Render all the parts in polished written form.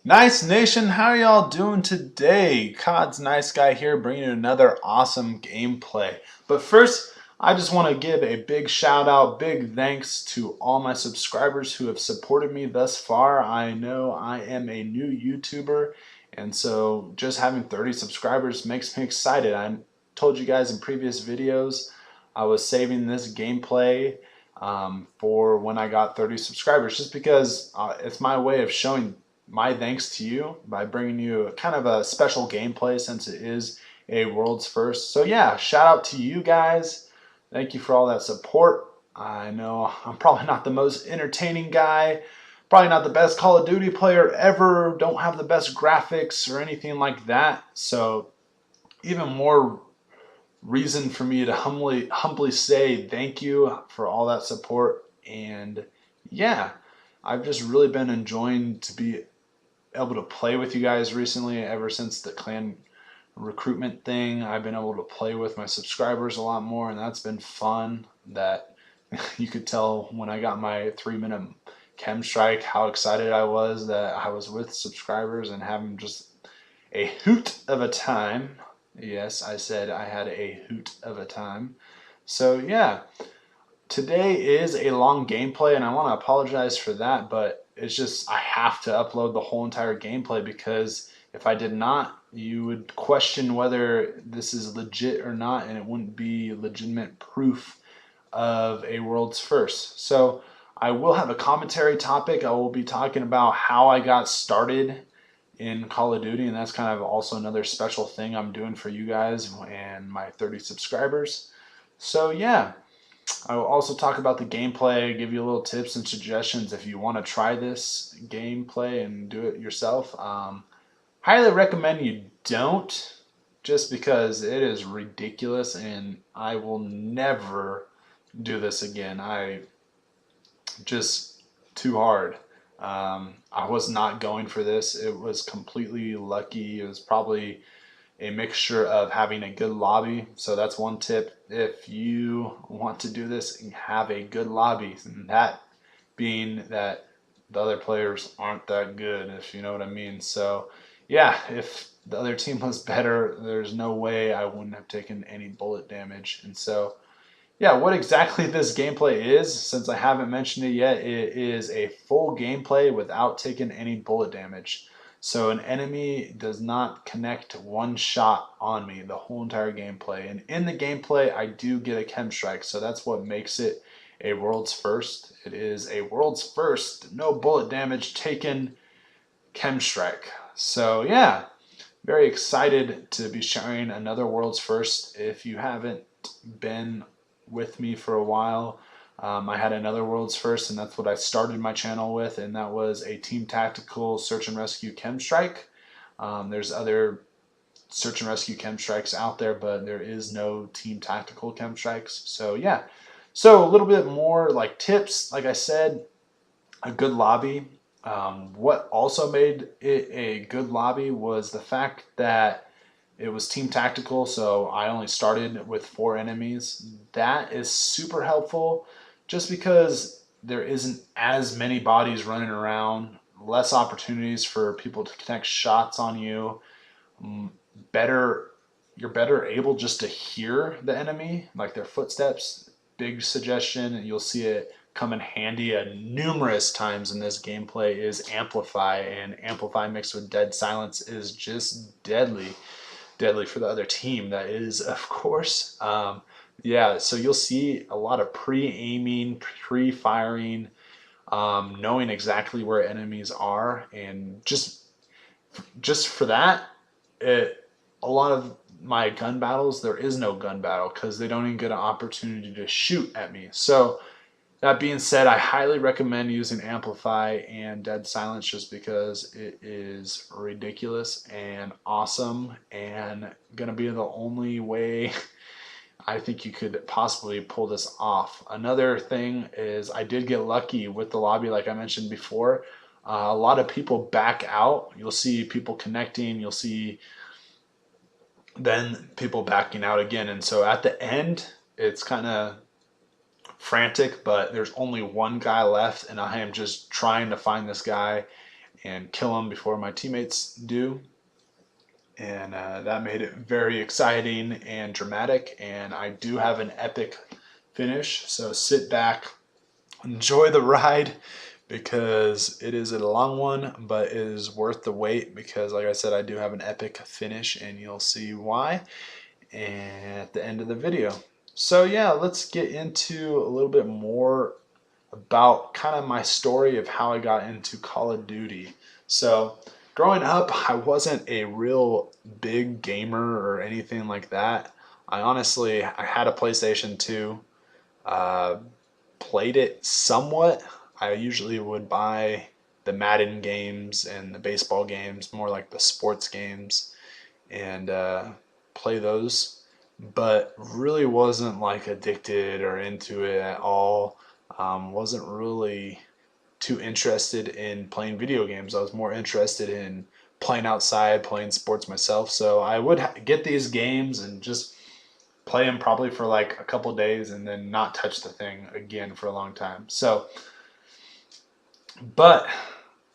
Nice Nation, how y'all doing today? COD's Nice Guy here, bringing you another awesome gameplay. But first, I just want to give a big shout out, big thanks to all my subscribers who have supported me thus far. I know I am a new YouTuber, and so just having 30 subscribers makes me excited. I told you guys in previous videos I was saving this gameplay for when I got 30 subscribers, just because it's my way of showing my thanks to you by bringing you a kind of a special gameplay since it is a world's first. So yeah, shout out to you guys. Thank you for all that support. I know I'm probably not the most entertaining guy, probably not the best Call of Duty player ever, don't have the best graphics or anything like that. So even more reason for me to humbly say thank you for all that support. And yeah, I've just really been enjoying to be able to play with you guys recently. Ever since the clan recruitment thing, I've been able to play with my subscribers a lot more, and that's been fun. That you could tell when I got my 3-minute chem strike how excited I was that I was with subscribers and having just a hoot of a time. Yes, I said I had a hoot of a time. So yeah, today is a long gameplay, and I want to apologize for that, but it's just I have to upload the whole entire gameplay because if I did not, you would question whether this is legit or not, and it wouldn't be legitimate proof of a world's first. So I will have a commentary topic. I will be talking about how I got started in Call of Duty, and that's kind of also another special thing I'm doing for you guys and my 30 subscribers. So yeah, I will also talk about the gameplay, give you a little tips and suggestions if you want to try this gameplay and do it yourself. Highly recommend you don't, just because it is ridiculous and I will never do this again. I just too hard. I was not going for this. It was completely lucky. It was probably a mixture of having a good lobby. So that's one tip. If you want to do this, have a good lobby. And that being that the other players aren't that good, if you know what I mean. So yeah, if the other team was better, there's no way I wouldn't have taken any bullet damage. And so yeah, what exactly this gameplay is, since I haven't mentioned it yet, it is a full gameplay without taking any bullet damage. So an enemy does not connect one shot on me the whole entire gameplay. And in the gameplay, I do get a chem strike, so that's what makes it a world's first. It is a world's first, no bullet damage taken chem strike. So yeah, very excited to be sharing another world's first. If you haven't been with me for a while, I had another world's first, and that's what I started my channel with, and that was a team tactical search and rescue chem strike. There's other search and rescue chem strikes out there, but there is no team tactical chem strikes. So yeah, so a little bit more like tips. Like I said, a good lobby. What also made it a good lobby was the fact that it was team tactical, so I only started with 4 enemies. That is super helpful just because there isn't as many bodies running around, less opportunities for people to connect shots on you. Better, you're better able just to hear the enemy, like their footsteps. Big suggestion, and you'll see it come in handy numerous times in this gameplay, is Amplify, and Amplify mixed with Dead Silence is just deadly for the other team. That is, of course. Yeah, so you'll see a lot of pre-aiming, pre-firing, knowing exactly where enemies are, and just for that, a lot of my gun battles, there is no gun battle because they don't even get an opportunity to shoot at me. So that being said, I highly recommend using Amplify and Dead Silence just because it is ridiculous and awesome and gonna be the only way I think you could possibly pull this off. Another thing is I did get lucky with the lobby, like I mentioned before. A lot of people back out. You'll see people connecting. You'll see then people backing out again. And so at the end, it's kind of frantic, but there's only one guy left, and I am just trying to find this guy and kill them before my teammates do. And that made it very exciting and dramatic. And I do have an epic finish, so sit back, enjoy the ride, because it is a long one, but it is worth the wait, because like I said, I do have an epic finish, and you'll see why at the end of the video. So yeah, let's get into a little bit more about kind of my story of how I got into Call of Duty. So growing up, I wasn't a real big gamer or anything like that. I had a PlayStation 2, uh, played it somewhat. I usually would buy the Madden games and the baseball games, more like the sports games, and play those, but really wasn't like addicted or into it at all. Wasn't really too interested in playing video games. I was more interested in playing outside, playing sports myself. So I would get these games and just play them probably for like a couple days and then not touch the thing again for a long time. So, but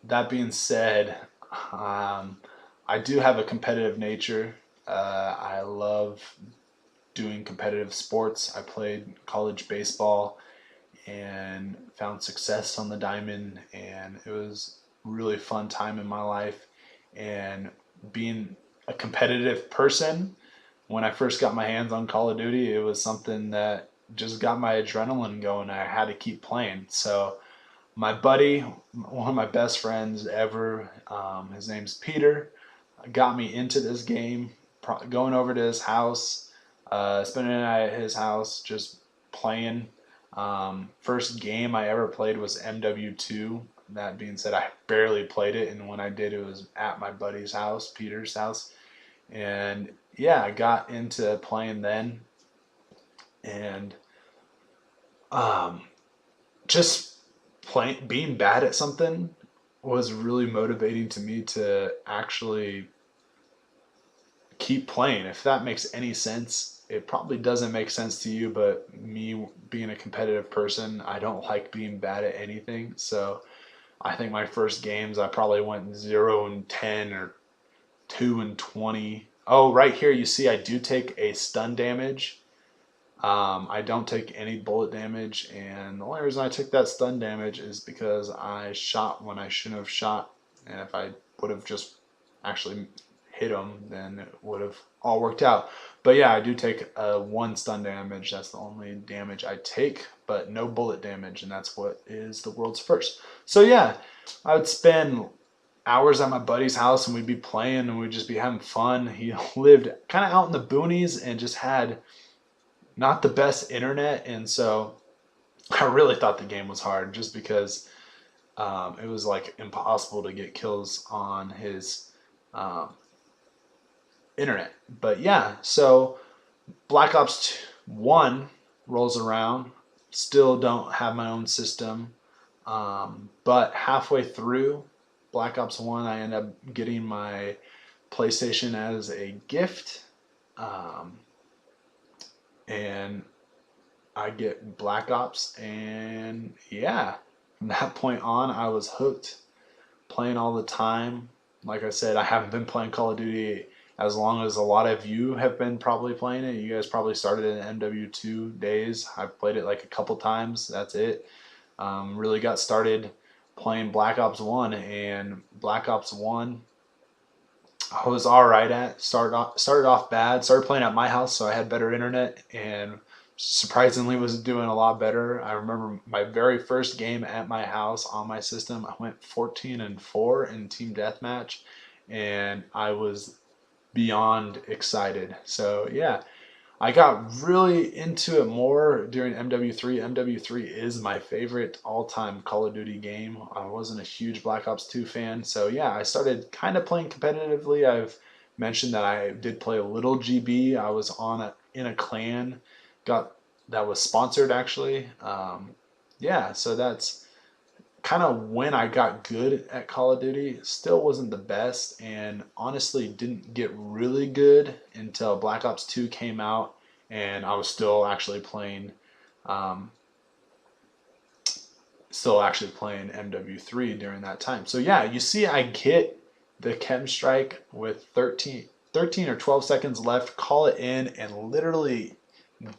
that being said, I do have a competitive nature. I love doing competitive sports. I played college baseball and found success on the diamond, and it was a really fun time in my life. And being a competitive person, when I first got my hands on Call of Duty, it was something that just got my adrenaline going. I had to keep playing. So my buddy, one of my best friends ever, his name's Peter, got me into this game. Going over to his house, spending the night at his house, just playing. First game I ever played was MW2. That being said, I barely played it, and when I did, it was at my buddy's house, Peter's house. And yeah, I got into playing then, and um, just playing, being bad at something was really motivating to me to actually keep playing. If that makes any sense, it probably doesn't make sense to you, but me being a competitive person, I don't like being bad at anything. So I think my first games, I probably went 0-10 or 2-20. Oh, right here you see I do take a stun damage. I don't take any bullet damage, and the only reason I took that stun damage is because I shot when I shouldn't have shot, and if I would have just actually hit him, then it would have all worked out. But yeah, I do take one stun damage. That's the only damage I take, but no bullet damage, and that's what is the world's first. So yeah, I would spend hours at my buddy's house, and we'd be playing, and we'd just be having fun. He lived kind of out in the boonies and just had not the best internet, and so I really thought the game was hard just because it was like impossible to get kills on his um, internet. But yeah, so Black Ops 1 rolls around, still don't have my own system, but halfway through Black Ops 1, I end up getting my PlayStation as a gift. Um, and I get Black Ops, and yeah, from that point on, I was hooked, playing all the time. Like I said, I haven't been playing Call of Duty as long as a lot of you have been probably playing it. You guys probably started in MW2 days. I've played it like a couple times. That's it. Really got started playing Black Ops 1, and Black Ops 1 I was all right at. Started off bad. Started playing at my house, so I had better internet, and surprisingly was doing a lot better. I remember my very first game at my house on my system. I went 14-4 in team deathmatch, and I was beyond excited. So yeah, I got really into it more during MW3. MW3 is my favorite all-time Call of Duty game. I wasn't a huge Black Ops 2 fan, so yeah, I started kind of playing competitively. I've mentioned that I did play a little GB. I was in a clan, got that was sponsored actually. Yeah, so that's kind of when I got good at Call of Duty. Still wasn't the best, and honestly didn't get really good until Black Ops 2 came out, and I was still actually playing um, still actually playing MW3 during that time. So yeah, you see I get the KEM strike with 13 or 12 seconds left, call it in, and literally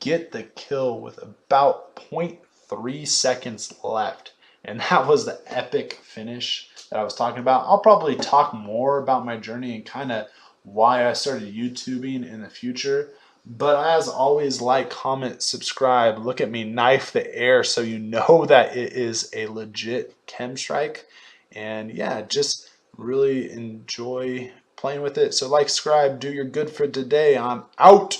get the kill with about 0.3 seconds left. And that was the epic finish that I was talking about. I'll probably talk more about my journey and kind of why I started YouTubing in the future. But as always, like, comment, subscribe, look at me knife the air so you know that it is a legit KEM strike. And yeah, just really enjoy playing with it. So like, subscribe, do your good for today. I'm out.